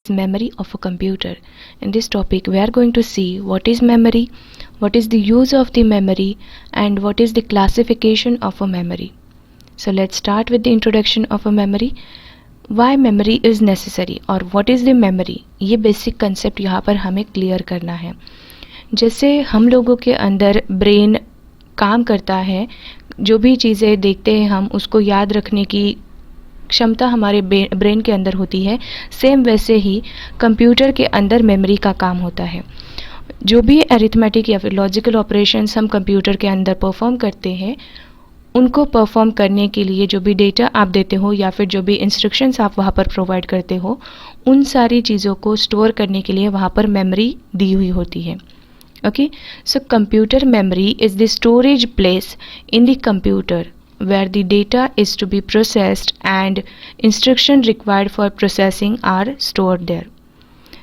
Memory of a computer. In this topic we are going to see what is memory, what is the use of the memory, and what is the classification of a memory. So let's start with the introduction of a memory. Why memory is necessary और what is the memory, ये basic concept यहाँ पर हमें clear करना है. जैसे हम लोगों के अंदर ब्रेन काम करता है, जो भी चीज़ें देखते हैं हम उसको याद रखने की क्षमता हमारे ब्रेन के अंदर होती है, सेम वैसे ही कंप्यूटर के अंदर मेमोरी का काम होता है. जो भी अरिथमेटिक या फिर लॉजिकल ऑपरेशंस हम कंप्यूटर के अंदर परफॉर्म करते हैं, उनको परफॉर्म करने के लिए जो भी डेटा आप देते हो या फिर जो भी इंस्ट्रक्शंस आप वहाँ पर प्रोवाइड करते हो, उन सारी चीज़ों को स्टोर करने के लिए वहाँ पर मेमोरी दी हुई होती है. Okay, so computer memory is the storage place in the computer where the data is to be processed and instruction required for processing are stored there.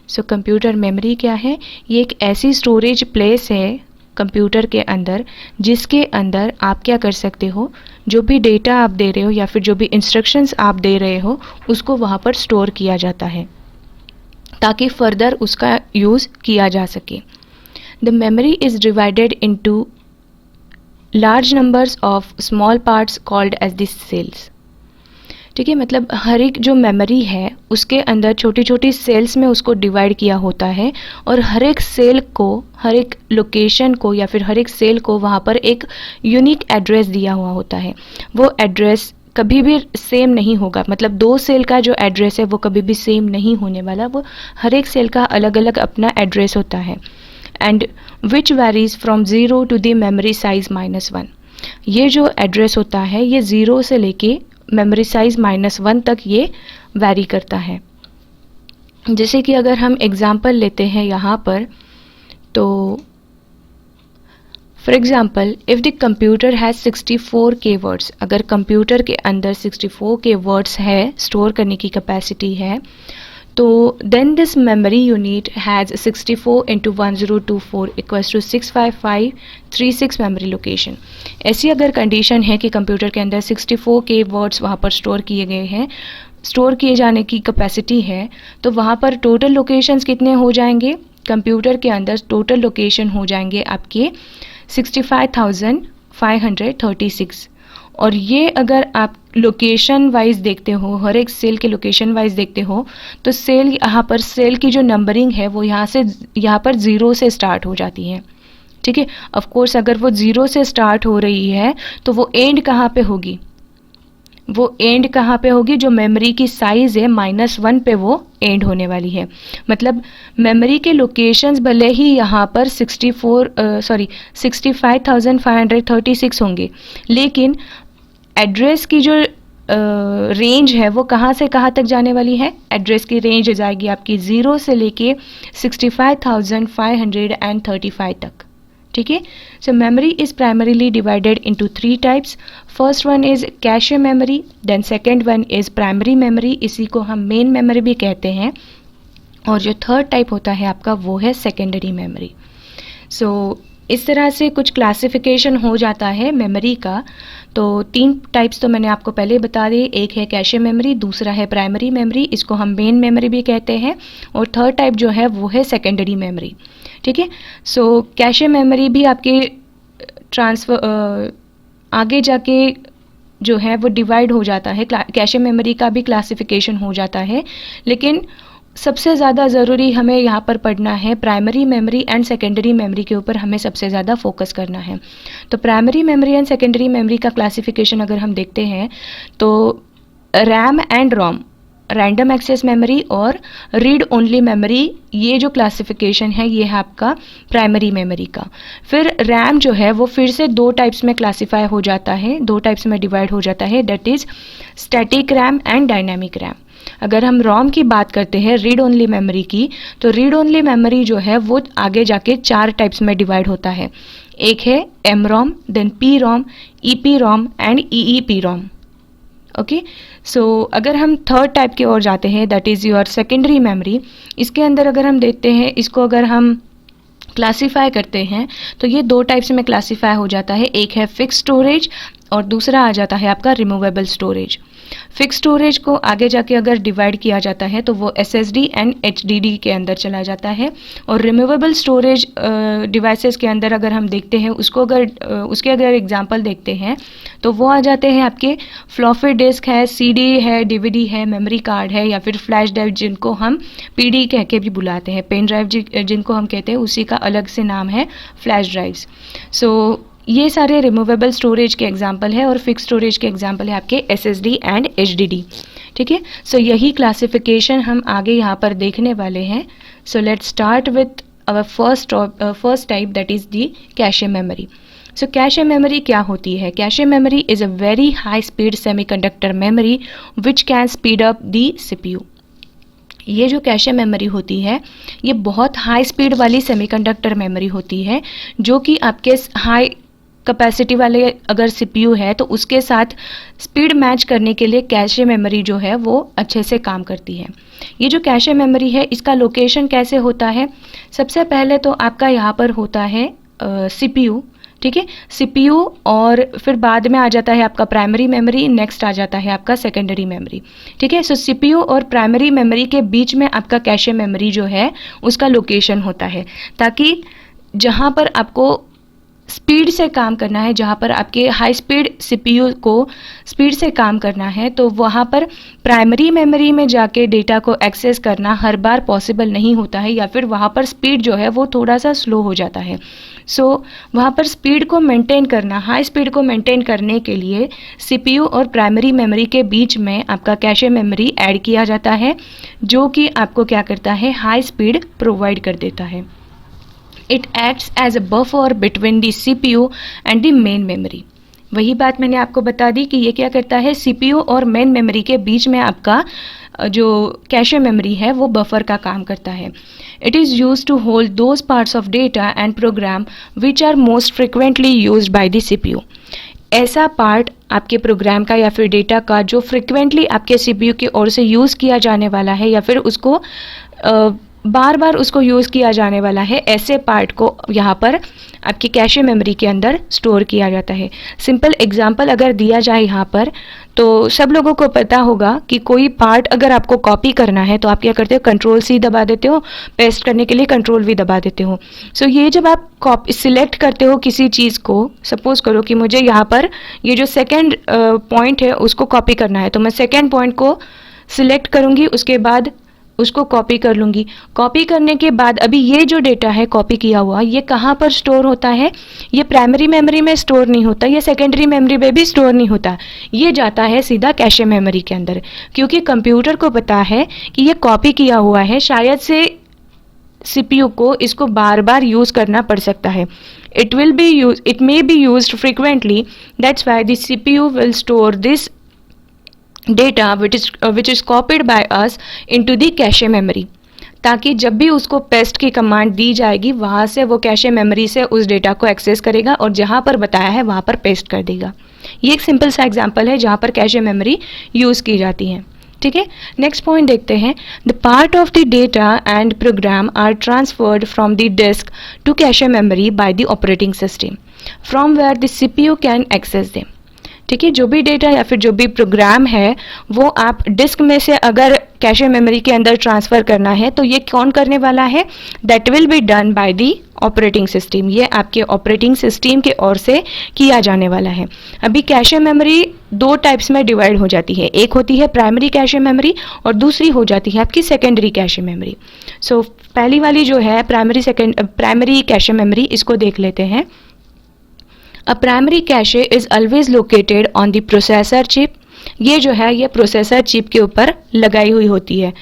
So computer memory क्या है? ये एक ऐसी storage place है computer के अंदर जिसके अंदर आप क्या कर सकते हो, जो भी डेटा आप दे रहे हो या फिर जो भी इंस्ट्रक्शंस आप दे रहे हो उसको वहाँ पर स्टोर किया जाता है ताकि फर्दर उसका यूज़ किया जा सके. The memory is divided into large numbers of small parts called as the cells. ठीक है, मतलब हर एक जो मेमोरी है उसके अंदर छोटी छोटी सेल्स में उसको डिवाइड किया होता है और हर एक सेल को, हर एक लोकेशन को या फिर हर एक सेल को वहाँ पर एक यूनिक एड्रेस दिया हुआ होता है. वो एड्रेस कभी भी सेम नहीं होगा, मतलब दो सेल का जो एड्रेस है वो कभी भी सेम नहीं होने वाला. वो हर एक सेल का अलग अलग अपना एड्रेस होता है. And which varies from zero to the memory size -1. ये जो एड्रेस होता है ये ज़ीरो से लेके मेमोरी साइज -1 तक ये वैरी करता है. जैसे कि अगर हम एग्जांपल लेते हैं यहाँ पर, तो for example if the computer has 64K words, अगर कंप्यूटर के अंदर 64K वर्ड्स है, स्टोर करने की कैपेसिटी है, तो then this memory unit has 64 into 1024 equals to 65536 memory location. ऐसी अगर कंडीशन है कि कंप्यूटर के अंदर 64K वर्ड्स वहाँ पर स्टोर किए गए हैं, स्टोर किए जाने की कैपेसिटी है, तो वहाँ पर टोटल लोकेशंस कितने हो जाएंगे? कंप्यूटर के अंदर टोटल लोकेशन हो जाएंगे आपके 65,536. और ये अगर आप लोकेशन वाइज देखते हो, हर एक सेल के लोकेशन वाइज देखते हो, तो सेल यहाँ पर सेल की जो नंबरिंग है वो यहाँ पर ज़ीरो से स्टार्ट हो जाती है. ठीक है, ऑफ कोर्स अगर वो ज़ीरो से स्टार्ट हो रही है तो वो एंड कहाँ पे होगी? वो एंड कहाँ पे होगी? जो मेमोरी की साइज़ है -1 पे वो एंड होने वाली है. मतलब मेमोरी के लोकेशंस भले ही यहाँ पर 65,536 होंगे, लेकिन एड्रेस की जो रेंज है वो कहाँ से कहाँ तक जाने वाली है? एड्रेस की रेंज जाएगी आपकी 0 से लेके 65,535 तक. ठीक है, so memory is primarily divided into 3 types. First one is cache memory, then second one is primary memory, इसी को हम मेन मेमोरी भी कहते हैं, और जो थर्ड टाइप होता है आपका वो है सेकेंडरी मेमोरी. सो इस तरह से कुछ क्लासिफिकेशन हो जाता है मेमोरी का. तो 3 टाइप्स तो मैंने आपको पहले बता दी. एक है कैशे मेमोरी, दूसरा है प्राइमरी मेमोरी, इसको हम मेन मेमोरी भी कहते हैं, और थर्ड टाइप जो है वो है सेकेंडरी मेमोरी. ठीक है, सो कैशे मेमोरी भी आपके ट्रांसफ़र आगे जाके जो है वो डिवाइड हो जाता है. कैशे मेमोरी का भी क्लासिफिकेशन हो जाता है, लेकिन सबसे ज़्यादा ज़रूरी हमें यहाँ पर पढ़ना है primary memory and secondary memory के ऊपर हमें सबसे ज़्यादा फोकस करना है. तो primary memory and secondary memory का क्लासिफिकेशन अगर हम देखते हैं तो RAM and ROM, random access memory और रीड ओनली मेमोरी, ये जो क्लासिफिकेशन है ये है आपका प्राइमरी मेमोरी का. फिर रैम जो है वो फिर से 2 टाइप्स में क्लासीफाई हो जाता है, 2 टाइप्स में डिवाइड हो जाता है, that is static RAM and dynamic RAM. अगर हम रोम की बात करते हैं, रीड ओनली मेमोरी की, तो रीड ओनली मेमोरी जो है वो आगे जाके 4 टाइप्स में डिवाइड होता है. एक है M ROM, then P ROM, E P ROM and E E P ROM. Okay, so अगर हम थर्ड टाइप की ओर जाते हैं, that is your secondary memory. इसके अंदर अगर हम देखते हैं, इसको अगर हम क्लासीफाई करते हैं तो ये 2 टाइप्स में क्लासीफाई हो जाता है. एक है फिक्स स्टोरेज और दूसरा आ जाता है आपका रिमूवेबल स्टोरेज. फिक्स स्टोरेज को आगे जाके अगर डिवाइड किया जाता है तो वो SSD एंड HDD के अंदर चला जाता है। और रिमूवेबल स्टोरेज डिवाइसेस के अंदर अगर हम देखते हैं उसके अगर एग्जांपल देखते हैं तो वो आ जाते हैं आपके फ्लॉपी डिस्क है, CD है, DVD है, मेमोरी कार्ड है, या फिर फ्लैश ड्राइव जिनको हम PD कह के भी बुलाते हैं, पेन ड्राइव जिनको हम कहते हैं उसी का अलग से नाम है फ्लैश ड्राइव्स। सो ये सारे रिमूवेबल स्टोरेज के एग्जांपल है और फिक्स स्टोरेज के एग्जांपल है आपके SSD एंड HDD। ठीक है, सो यही क्लासिफिकेशन हम आगे यहाँ पर देखने वाले हैं। So let's start with our first type, that is the cache memory. So cache memory क्या होती है? Cache memory is a very high speed semiconductor memory which can speed up the CPU। ये जो कैशे मेमोरी होती है ये बहुत हाई स्पीड वाली सेमीकंडक्टर मेमोरी होती है, जो कि आपके हाई कैपेसिटी वाले अगर CPU है तो उसके साथ स्पीड मैच करने के लिए कैशे मेमोरी जो है वो अच्छे से काम करती है। ये जो कैशे मेमोरी है इसका लोकेशन कैसे होता है? सबसे पहले तो आपका यहाँ पर होता है CPU, ठीक है, CPU, और फिर बाद में आ जाता है आपका प्राइमरी मेमोरी, नेक्स्ट आ जाता है आपका सेकेंडरी मेमोरी। ठीक है, सो CPU और प्राइमरी मेमोरी के बीच में आपका कैशे मेमोरी जो है उसका लोकेशन होता है, ताकि जहाँ पर आपको स्पीड से काम करना है, जहाँ पर आपके हाई स्पीड CPU को स्पीड से काम करना है, तो वहाँ पर प्राइमरी मेमोरी में जाके डेटा को एक्सेस करना हर बार पॉसिबल नहीं होता है, या फिर वहाँ पर स्पीड जो है वो थोड़ा सा स्लो हो जाता है। सो वहाँ पर स्पीड को मेंटेन करना, हाई स्पीड को मेंटेन करने के लिए CPU और प्राइमरी मेमोरी के बीच में आपका कैशे मेमोरी ऐड किया जाता है, जो कि आपको क्या करता है, हाई स्पीड प्रोवाइड कर देता है। It acts as a buffer between the CPU and the main memory। वही बात मैंने आपको बता दी कि ये क्या करता है, CPU और मेन मेमोरी के बीच में आपका जो कैशे मेमोरी है वो बफर का काम करता है। It is used to hold those parts of data and program which are most frequently used by the CPU। ऐसा पार्ट आपके प्रोग्राम का या फिर डेटा का जो फ्रिक्वेंटली आपके CPU की ओर से यूज़ किया जाने वाला है, या फिर उसको बार बार उसको यूज़ किया जाने वाला है, ऐसे पार्ट को यहाँ पर आपकी कैशे मेमोरी के अंदर स्टोर किया जाता है। सिंपल एग्जांपल अगर दिया जाए यहाँ पर, तो सब लोगों को पता होगा कि कोई पार्ट अगर आपको कॉपी करना है तो आप क्या करते हो, Ctrl+C दबा देते हो, पेस्ट करने के लिए Ctrl+V दबा देते हो। सो ये जब आप सिलेक्ट करते हो किसी चीज़ को, सपोज करो कि मुझे यहाँ पर ये जो सेकेंड पॉइंट है उसको कॉपी करना है, तो मैं सेकेंड पॉइंट को सिलेक्ट करूँगी, उसके बाद उसको कॉपी कर लूँगी। कॉपी करने के बाद अभी ये जो डेटा है कॉपी किया हुआ, ये कहाँ पर स्टोर होता है? ये प्राइमरी मेमोरी में स्टोर नहीं होता, ये सेकेंडरी मेमोरी में भी स्टोर नहीं होता, ये जाता है सीधा कैशे मेमोरी के अंदर, क्योंकि कंप्यूटर को पता है कि ये कॉपी किया हुआ है, शायद से CPU को इसको बार बार यूज़ करना पड़ सकता है। It may be used frequently, that's why the CPU will store this data which is copied by us into the cache memory, ताकि जब भी उसको पेस्ट की कमांड दी जाएगी वहाँ से वो कैशे मेमोरी से उस डेटा को एक्सेस करेगा और जहाँ पर बताया है वहाँ पर पेस्ट कर देगा। ये एक सिंपल सा एग्जांपल है जहाँ पर कैशे मेमोरी यूज़ की जाती है। ठीक है, नेक्स्ट पॉइंट देखते हैं। The part of the data and program are transferred from the disk to cache memory by the operating system from where the CPU can access them. ठीक है, जो भी डेटा या फिर जो भी प्रोग्राम है वो आप डिस्क में से अगर कैशे मेमोरी के अंदर ट्रांसफ़र करना है तो ये कौन करने वाला है? That will be done by the operating system. ये आपके ऑपरेटिंग सिस्टम के ओर से किया जाने वाला है। अभी कैशे मेमोरी दो टाइप्स में डिवाइड हो जाती है, एक होती है प्राइमरी कैशे मेमोरी और दूसरी हो जाती है आपकी सेकेंडरी कैशे मेमोरी। सो पहली वाली जो है प्राइमरी कैशे मेमोरी, इसको देख लेते हैं। A primary cache is always located on the processor chip। ये जो है ये प्रोसेसर चिप के ऊपर लगाई हुई होती है।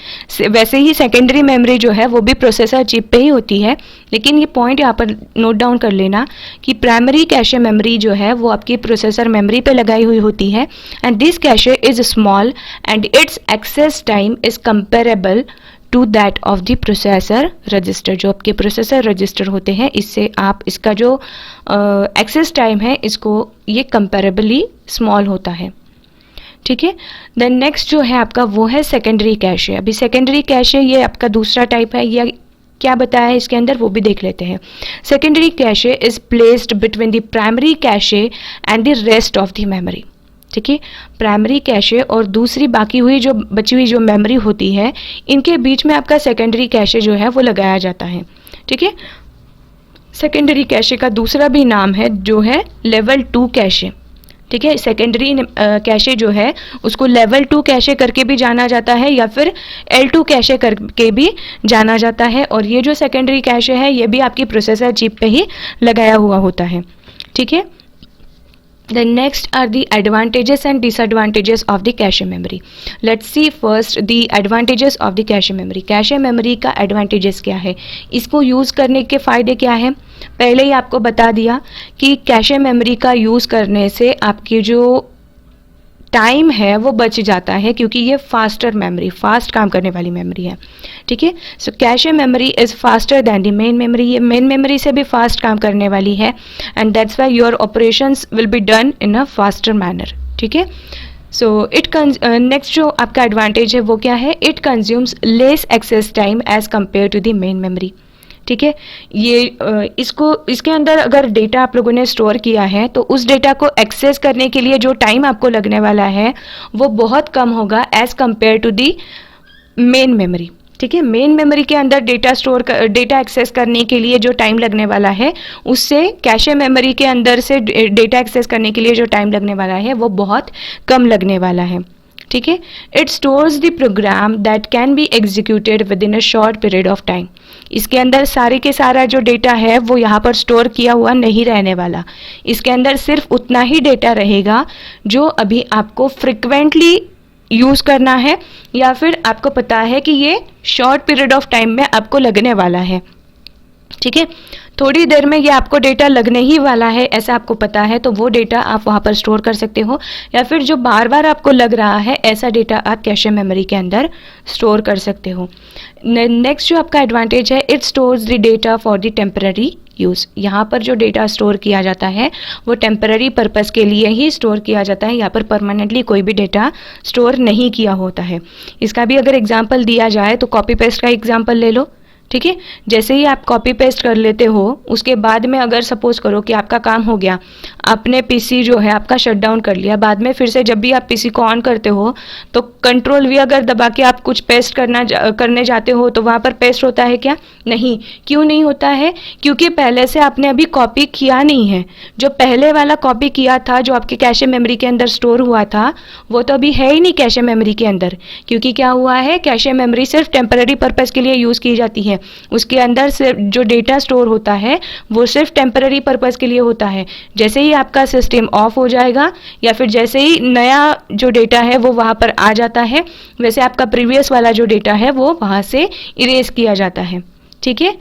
वैसे ही सेकेंडरी मेमोरी जो है वो भी प्रोसेसर चिप पे ही होती है, लेकिन ये पॉइंट यहाँ पर नोट डाउन कर लेना कि प्राइमरी कैशे मेमोरी जो है वो आपकी प्रोसेसर मेमोरी पे लगाई हुई होती है। And this cache is small and its access time is comparable to that of the processor register. जो आपके प्रोसेसर रजिस्टर होते हैं इससे आप इसका जो एक्सेस टाइम है इसको ये कंपेरेबली स्मॉल होता है। ठीक है, देन नेक्स्ट जो है आपका वो है सेकेंडरी कैशे। अभी सेकेंडरी कैशे ये आपका दूसरा टाइप है, या क्या बताया है इसके अंदर वो भी देख लेते हैं। Secondary cache is placed between the primary cache and the rest of the memory. ठीक है। प्राइमरी कैशे और दूसरी बाकी हुई जो बची हुई जो मेमोरी होती है, इनके बीच में आपका सेकेंडरी कैशे जो है वो लगाया जाता है। ठीक है। सेकेंडरी कैशे का दूसरा भी नाम है जो है लेवल 2 कैशे। ठीक है। सेकेंडरी कैशे जो है उसको लेवल 2 कैशे करके भी जाना जाता है या फिर L2 कैशे करके भी जाना जाता है। और ये जो सेकेंडरी कैशे है ये भी आपकी प्रोसेसर चिप पे ही लगाया हुआ होता है। ठीक है। The next are the advantages and disadvantages of the cache memory. Let's see first the advantages of the cache memory. Cache memory का advantages क्या है, इसको यूज़ करने के फ़ायदे क्या है। पहले ही आपको बता दिया कि कैशे मेमोरी का यूज़ करने से आपकी जो टाइम है वो बच जाता है, क्योंकि ये फास्टर मेमोरी, फास्ट काम करने वाली मेमोरी है। ठीक है। So cache memory is faster than the main memory. ये मेन मेमोरी से भी फास्ट काम करने वाली है and that's why your operations will be done in a faster manner. ठीक है। सो नेक्स्ट जो आपका एडवांटेज है वो क्या है, it consumes less access time as compare to the main memory. ठीक है। ये इसके अंदर अगर डेटा आप लोगों ने स्टोर किया है तो उस डेटा को एक्सेस करने के लिए जो टाइम आपको लगने वाला है वो बहुत कम होगा as compare to the main memory. ठीक है। मेन मेमोरी के अंदर डेटा एक्सेस करने के लिए जो टाइम लगने वाला है उससे कैशे मेमोरी के अंदर से डेटा एक्सेस करने के लिए जो टाइम लगने वाला है वो बहुत कम लगने वाला है। ठीक है। It stores the program that can be executed within a short period of time. इसके अंदर सारे के सारा जो डेटा है वो यहाँ पर स्टोर किया हुआ नहीं रहने वाला। इसके अंदर सिर्फ उतना ही डेटा रहेगा जो अभी आपको फ्रिक्वेंटली यूज़ करना है या फिर आपको पता है कि ये शॉर्ट पीरियड ऑफ टाइम में आपको लगने वाला है। ठीक है। थोड़ी देर में ये आपको डेटा लगने ही वाला है ऐसा आपको पता है, तो वो डेटा आप वहाँ पर स्टोर कर सकते हो, या फिर जो बार बार आपको लग रहा है ऐसा डेटा आप कैशे मेमोरी के अंदर स्टोर कर सकते हो। नेक्स्ट जो आपका एडवांटेज है, it stores the data for the temporary use. यहाँ पर जो डेटा स्टोर किया जाता है वो टेम्पररी पर्पज़ के लिए ही स्टोर किया जाता है, यहाँ पर परमानेंटली कोई भी डेटा स्टोर नहीं किया होता है। इसका भी अगर एग्जाम्पल दिया जाए तो कॉपी पेस्ट का एग्जाम्पल ले लो। ठीक है। जैसे ही आप कॉपी पेस्ट कर लेते हो उसके बाद में अगर सपोज करो कि आपका काम हो गया, आपने पीसी जो है आपका शट डाउन कर लिया, बाद में फिर से जब भी आप पीसी को ऑन करते हो तो कंट्रोल वी अगर दबा के आप कुछ पेस्ट करने जाते हो तो वहाँ पर पेस्ट होता है क्या? नहीं। क्यों नहीं होता है? क्योंकि पहले से आपने अभी कॉपी किया नहीं है। जो पहले वाला कॉपी किया था जो आपके कैशे मेमोरी के अंदर स्टोर हुआ था वो तो अभी है ही नहीं कैशे मेमोरी के अंदर, क्योंकि क्या हुआ है, कैशे मेमोरी सिर्फ टेम्पररी पर्पज़ के लिए यूज़ की जाती है। उसके अंदर से जो डेटा स्टोर होता है वो सिर्फ टेम्पररी पर्पज़ के लिए होता है। जैसे ही आपका सिस्टम ऑफ हो जाएगा या फिर जैसे ही नया जो डेटा है वो वहाँ पर आ जाता है, वैसे आपका प्रीवियस वाला जो डेटा है वो वहाँ से इरेज किया जाता है। ठीक है।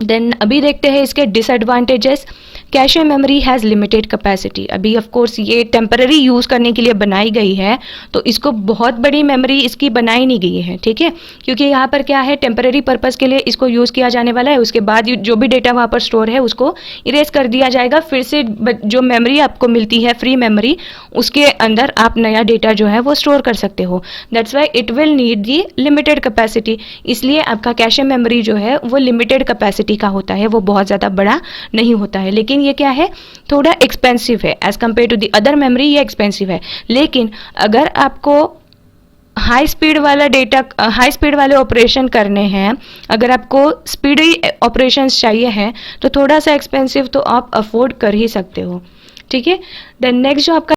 देन अभी देखते हैं इसके disadvantages. Cache memory has limited capacity. अभी ऑफ कोर्स ये टेम्पररी यूज़ करने के लिए बनाई गई है तो इसको बहुत बड़ी मेमोरी इसकी बनाई नहीं गई है। ठीक है। क्योंकि यहाँ पर क्या है, टेम्पररी पर्पज़ के लिए इसको यूज़ किया जाने वाला है, उसके बाद जो भी डेटा वहाँ पर स्टोर है उसको इरेज कर दिया जाएगा। फिर से जो मेमोरी आपको मिलती है फ्री मेमोरी, उसके अंदर आप नया डेटा जो है वो स्टोर कर सकते हो। That's why it will need the limited capacity. इसलिए आपका कैशे मेमोरी जो है वो लिमिटेड कैपेसिटी का होता है, वो बहुत ज़्यादा बड़ा नहीं होता है। लेकिन ये क्या है, थोड़ा एक्सपेंसिव है as compare to the other memory, ये एक्सपेंसिव है। लेकिन अगर आपको हाई स्पीड वाले ऑपरेशन करने हैं, अगर आपको स्पीडी ऑपरेशंस चाहिए हैं तो थोड़ा सा एक्सपेंसिव तो आप अफोर्ड कर ही सकते हो। ठीक है। देन नेक्स्ट जो आपका